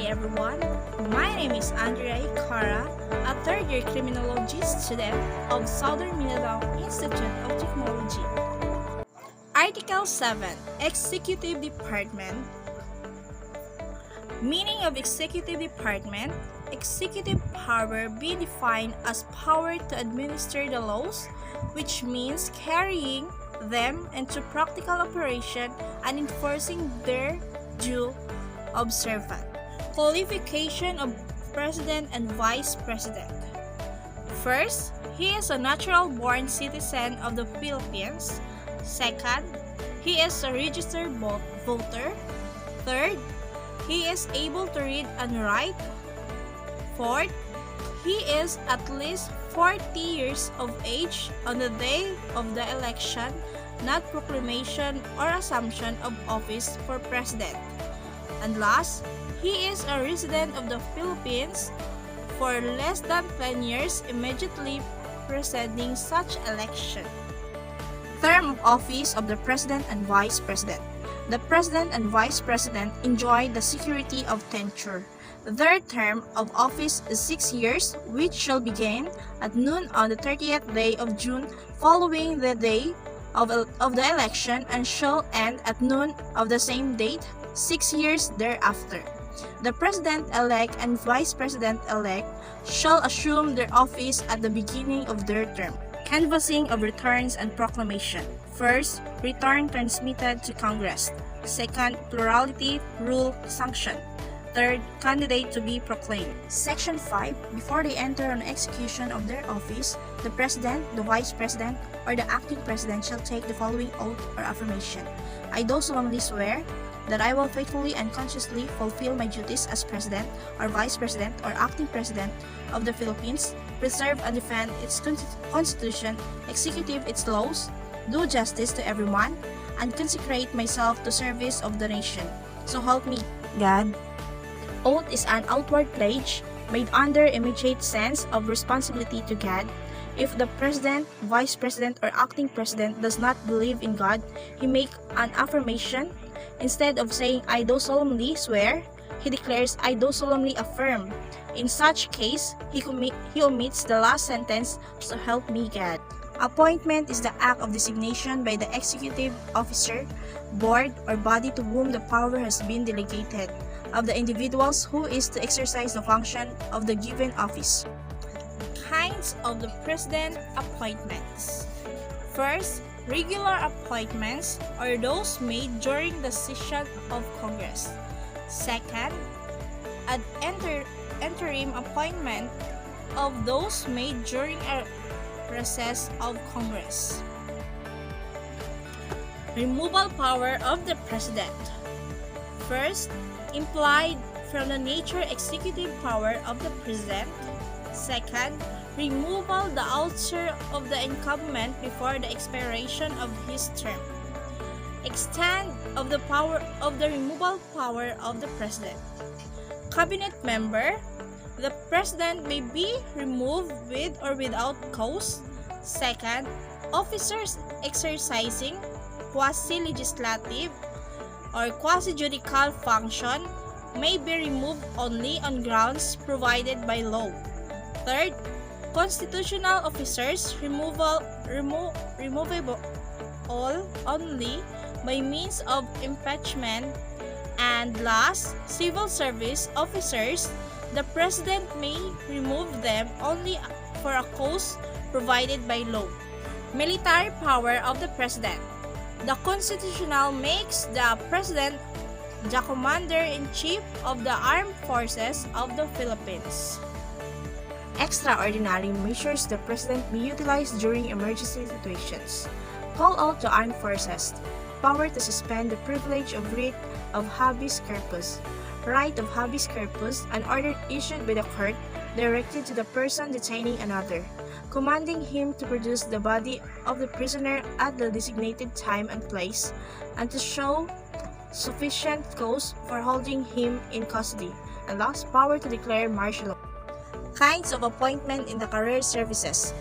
day everyone. My name is Andrea Icara, a third-year criminology student of Southern Mindanao Institute of Technology. Article 7. Executive Department. Meaning of Executive Department: executive power be defined as power to administer the laws, which means carrying them into practical operation and enforcing their due observance. Qualification of President and Vice President. First, he is a natural-born citizen of the Philippines. Second, he is a registered voter. Third, he is able to read and write. Fourth, he is at least 40 years of age on the day of the election, not proclamation or assumption of office for president. And last, he is a resident of the Philippines for less than 10 years immediately preceding such election. Term of office of the President and Vice President. The President and Vice President enjoy the security of tenure. Their term of office is 6 years, which shall begin at noon on the 30th day of June following the day of the election and shall end at noon of the same date 6 years thereafter. The President-elect and Vice President-elect shall assume their office at the beginning of their term. Canvassing of returns and proclamation. First, return transmitted to Congress. Second, plurality rule sanctioned. Third, candidate to be proclaimed. Section 5. Before they enter on execution of their office, the President, the Vice President, or the acting President shall take the following oath or affirmation. I do solemnly swear that I will faithfully and consciously fulfill my duties as President or Vice President or acting President of the Philippines, preserve and defend its Constitution, execute its laws, do justice to everyone, and consecrate myself to service of the nation. So help me God. Oath is an outward pledge made under immediate sense of responsibility to God. If the President, Vice President, or acting President does not believe in God, he make an affirmation. Instead of saying, I do solemnly swear, he declares, I do solemnly affirm. In such case, he omits the last sentence, so help me God. Appointment is the act of designation by the executive officer, board, or body to whom the power has been delegated of the individuals who is to exercise the function of the given office. Kinds of the President appointments. First, regular appointments are those made during the session of Congress. Second, an interim appointment of those made during a recess of Congress. Removal power of the President. First, implied from the nature executive power of the President. Second, removal the ouster of the incumbent before the expiration of his term. Extent of the power of the removal power of the President. Cabinet member. The President may be removed with or without cause. Second, officers exercising quasi-legislative or quasi-judicial function may be removed only on grounds provided by law. Third, constitutional officers removable only by means of impeachment. And last, civil service officers, the President may remove them only for a cause provided by law. Military power of the President. The Constitutional makes the President the Commander-in-Chief of the Armed Forces of the Philippines. Extraordinary measures the President may utilize during emergency situations. Call out the armed forces. Power to suspend the privilege of writ of habeas corpus. Right of habeas corpus, an order issued by the court directed to the person detaining another, commanding him to produce the body of the prisoner at the designated time and place, and to show sufficient cause for holding him in custody, and last, power to declare martial law. Kinds of appointment in the career services.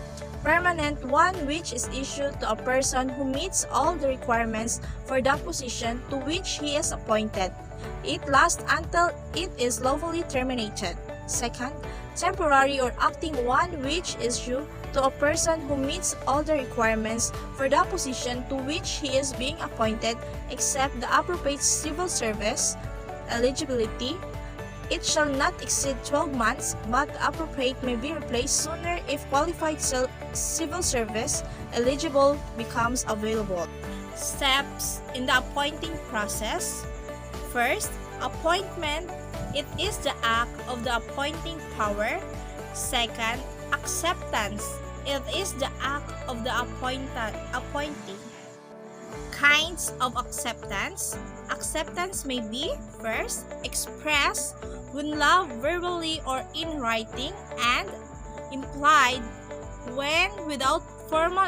Permanent one, which is issued to a person who meets all the requirements for the position to which he is appointed. It lasts until it is lawfully terminated. Second, temporary or acting one, which is due to a person who meets all the requirements for the position to which he is being appointed except the appropriate civil service eligibility. It shall not exceed 12 months, but the appropriate may be replaced sooner if qualified civil service eligible becomes available. Steps in the appointing process. First, appointment. It is the act of the appointing power. Second, acceptance. It is the act of the appointee. Kinds of acceptance. Acceptance may be, first, expressed when love verbally or in writing, and implied when without formal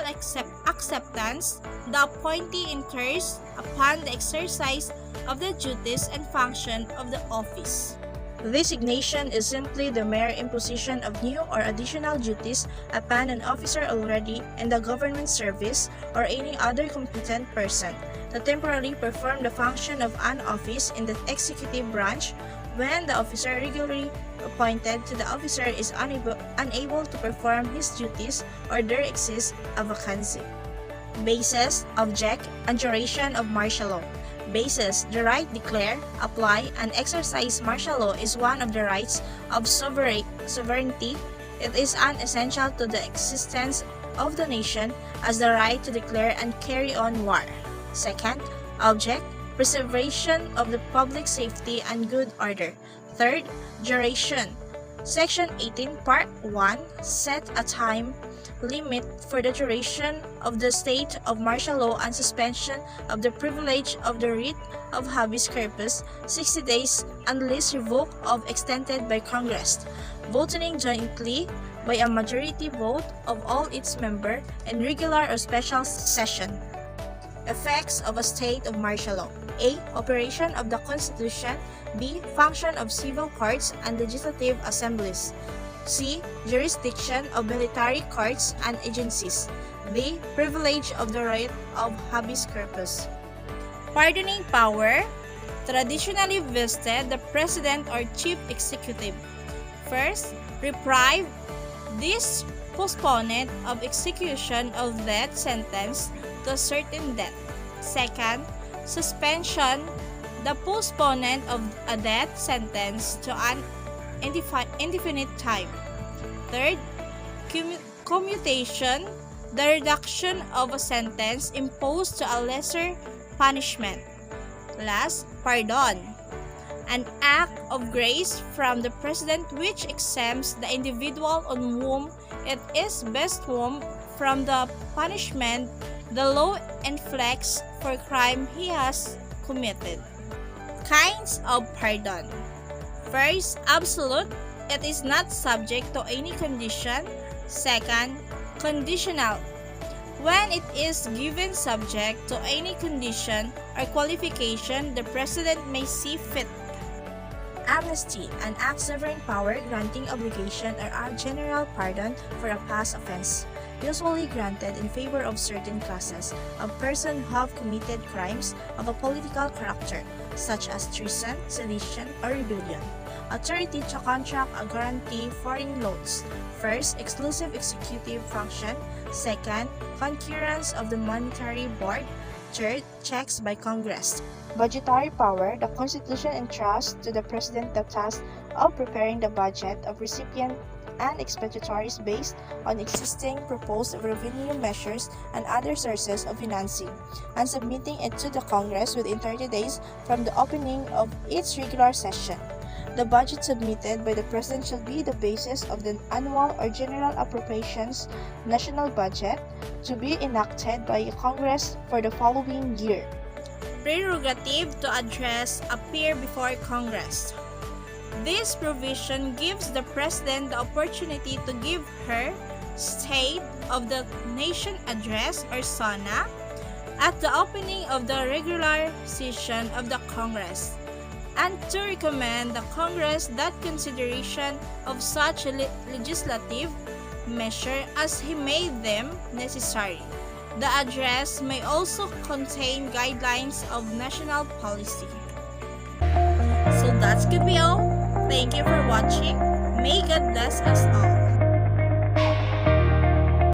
acceptance the appointee enters upon the exercise of the duties and function of the office. Designation is simply the mere imposition of new or additional duties upon an officer already in the government service or any other competent person to temporarily perform the function of an office in the executive branch when the officer regularly appointed to the officer is unable to perform his duties or there exists a vacancy. Basis, object, and duration of martial law. Basis, the right declare, apply, and exercise martial law is one of the rights of sovereignty. It is essential to the existence of the nation as the right to declare and carry on war. Second, object, preservation of the public safety and good order. Third, duration. Section 18, Part 1, set a time limit for the duration of the state of martial law and suspension of the privilege of the writ of habeas corpus, 60 days unless revoked or extended by Congress, voting jointly by a majority vote of all its members in regular or special session. Effects of a state of martial law. A. Operation of the Constitution. B. Function of civil courts and legislative assemblies. C. Jurisdiction of military courts and agencies. D. Privilege of the right of habeas corpus. Pardoning power. Traditionally vested the President or Chief Executive. First, reprieve. This postponement of execution of death sentence to a certain death. Second, suspension. The postponement of a death sentence to an indefinite time. Third, commutation, the reduction of a sentence imposed to a lesser punishment. Last, pardon, an act of grace from the President which exempts the individual on whom it is bestowed from the punishment the law inflicts for crime he has committed. Kinds of pardon. First, absolute. It is not subject to any condition. Second, conditional. When it is given subject to any condition or qualification the President may see fit. Amnesty, an act sovereign power granting obligation or a general pardon for a past offense, usually granted in favor of certain classes of persons who have committed crimes of a political character, such as treason, sedition, or rebellion. Authority to contract or guarantee foreign loans. First, exclusive executive function. Second, concurrence of the monetary board. Third, checks by Congress. Budgetary power. The Constitution entrusts to the President the task of preparing the budget of recipient and expenditures based on existing proposed revenue measures and other sources of financing, and submitting it to the Congress within 30 days from the opening of its regular session. The budget submitted by the President shall be the basis of the annual or general appropriations national budget to be enacted by Congress for the following year. Prerogative to address appear before Congress. This provision gives the President the opportunity to give her State of the Nation Address or SONA at the opening of the regular session of the Congress, and to recommend the Congress that consideration of such legislative measure as he made them necessary. The address may also contain guidelines of national policy. that could be all. Thank you for watching. May God bless us all.